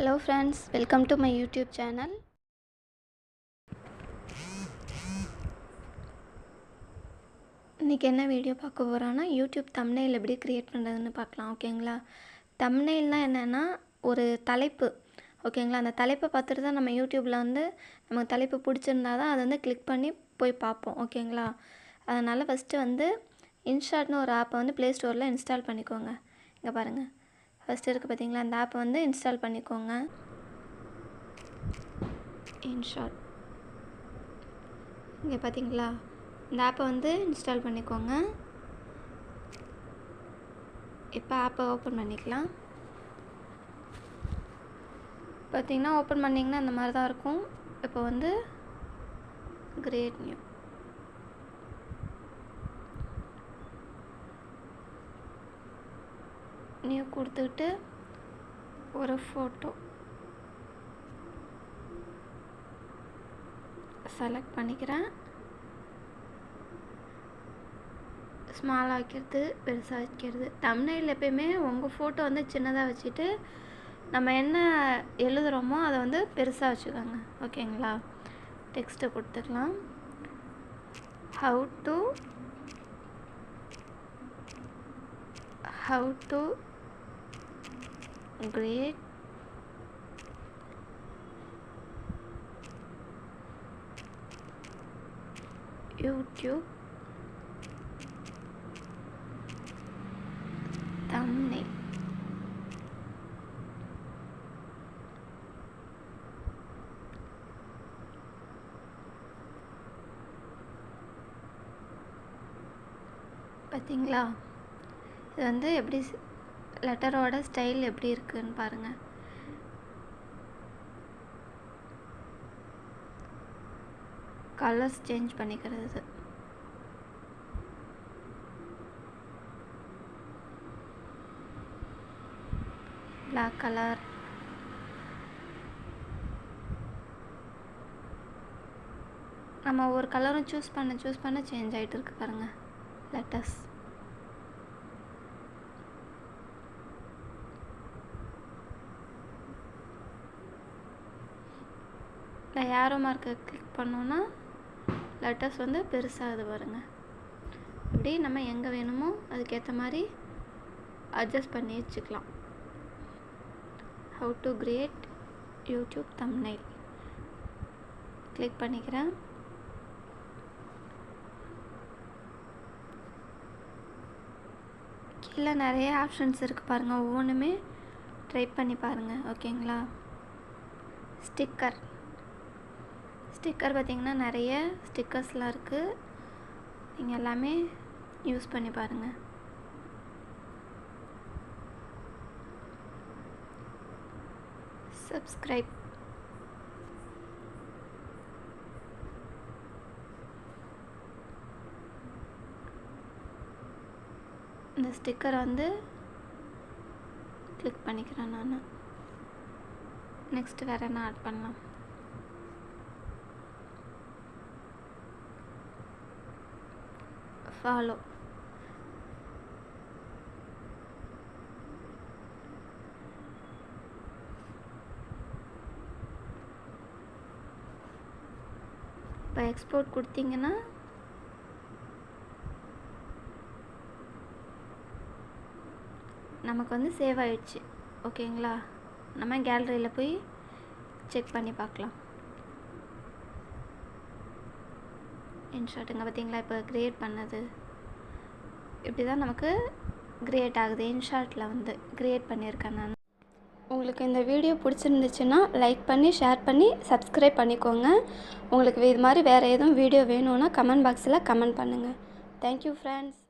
Hello friends, welcome to my YouTube channel. இன்றைக்கி என்ன video பார்க்க போகிறோன்னா யூடியூப் தம்ப்நெயில் எப்படி க்ரியேட் பண்ணுறதுன்னு பார்க்கலாம். ஓகேங்களா? தம்ப்நெயில்னால் என்னென்னா ஒரு தலைப்பு. ஓகேங்களா? அந்த தலைப்பை பார்த்துட்டு தான் நம்ம யூடியூப்பில் நமக்கு தலைப்பு பிடிச்சிருந்தா தான் அதை கிளிக் பண்ணி போய் பார்ப்போம். ஓகேங்களா? அதனால் ஃபஸ்ட்டு இன்ஷாட்னு ஒரு ஆப்பை ப்ளே ஸ்டோரில் இன்ஸ்டால் பண்ணிக்கோங்க. இங்கே பாருங்கள், ஃபஸ்ட்டு இருக்குது பார்த்தீங்களா, அந்த ஆப்பை இன்ஸ்டால் பண்ணிக்கோங்க. இன்ஷாட் இங்கே பார்த்தீங்களா, இந்த ஆப்பை இன்ஸ்டால் பண்ணிக்கோங்க. இப்போ ஆப்பை ஓப்பன் பண்ணிக்கலாம். பார்த்தீங்கன்னா ஓப்பன் பண்ணிங்கன்னா இந்த மாதிரி தான் இருக்கும். இப்போ கிரியேட் நியூ கொடுத்துக்கிட்டு ஒரு ஃபோட்டோ செலக்ட் பண்ணிக்கிறேன். ஸ்மாலாக வைக்கிறது, பெருசாக வைக்கிறது. தம்ப்நெயில் எப்பயுமே உங்கள் ஃபோட்டோ சின்னதாக வச்சுட்டு நம்ம என்ன எழுதுகிறோமோ அதை பெருசாக வச்சுக்கோங்க. ஓகேங்களா? டெக்ஸ்ட்டை கொடுத்துக்கலாம். How to create YouTube thumbnail. பார்த்தீங்களா, இது எப்படி லெட்டரோட ஸ்டைல் எப்படி இருக்குன்னு பாருங்கள். கலர்ஸ் சேஞ்ச் பண்ணிக்கிறது. பிளாக் கலர், நம்ம ஒவ்வொரு கலரும் சூஸ் பண்ண சேஞ்ச் ஆகிட்டு இருக்கு பாருங்கள் லெட்டர்ஸ். இந்த ஏரோ மார்க்கை கிளிக் பண்ணோன்னா லெட்டர்ஸ் பெருசாகுது பாருங்கள். இப்படி நம்ம எங்கே வேணுமோ அதுக்கேற்ற மாதிரி அட்ஜஸ்ட் பண்ணி வச்சுக்கலாம். How to create YouTube thumbnail click பண்ணிக்கிறேன். கீழே நிறைய ஆப்ஷன்ஸ் இருக்குது பாருங்கள். ஒவ்வொன்றுமே ட்ரை பண்ணி பாருங்கள். ஓகேங்களா? ஸ்டிக்கர் பார்த்திங்கன்னா நிறைய ஸ்டிக்கர்ஸ்லாம் இருக்குது. நீங்கள் எல்லாமே யூஸ் பண்ணி பாருங்கள். சப்ஸ்கிரைப், இந்த ஸ்டிக்கரை கிளிக் பண்ணிக்கிறேன் நான். நெக்ஸ்ட் வேறு என்ன ஆட் பண்ணலாம்? ஃபாலோ, இப்போ எக்ஸ்போர்ட் கொடுத்தீங்கன்னா நமக்கு சேவ் ஆகிடுச்சு. ஓகேங்களா? நம்ம கேலரியில் போய் செக் பண்ணி பார்க்கலாம். இன்ஷாட்டுங்க பார்த்தீங்களா, இப்போ க்ரியேட் பண்ணது இப்படி தான் நமக்கு க்ரியேட் ஆகுது. இன்ஷாட்டில் க்ரியேட் பண்ணியிருக்கேன் நான். உங்களுக்கு இந்த வீடியோ பிடிச்சிருந்துச்சுன்னா லைக் பண்ணி, ஷேர் பண்ணி, சப்ஸ்கிரைப் பண்ணிக்கோங்க. உங்களுக்கு இது மாதிரி வேறு எதுவும் வீடியோ வேணும்னா கமெண்ட் பாக்ஸில் கமெண்ட் பண்ணுங்கள். Thank you friends.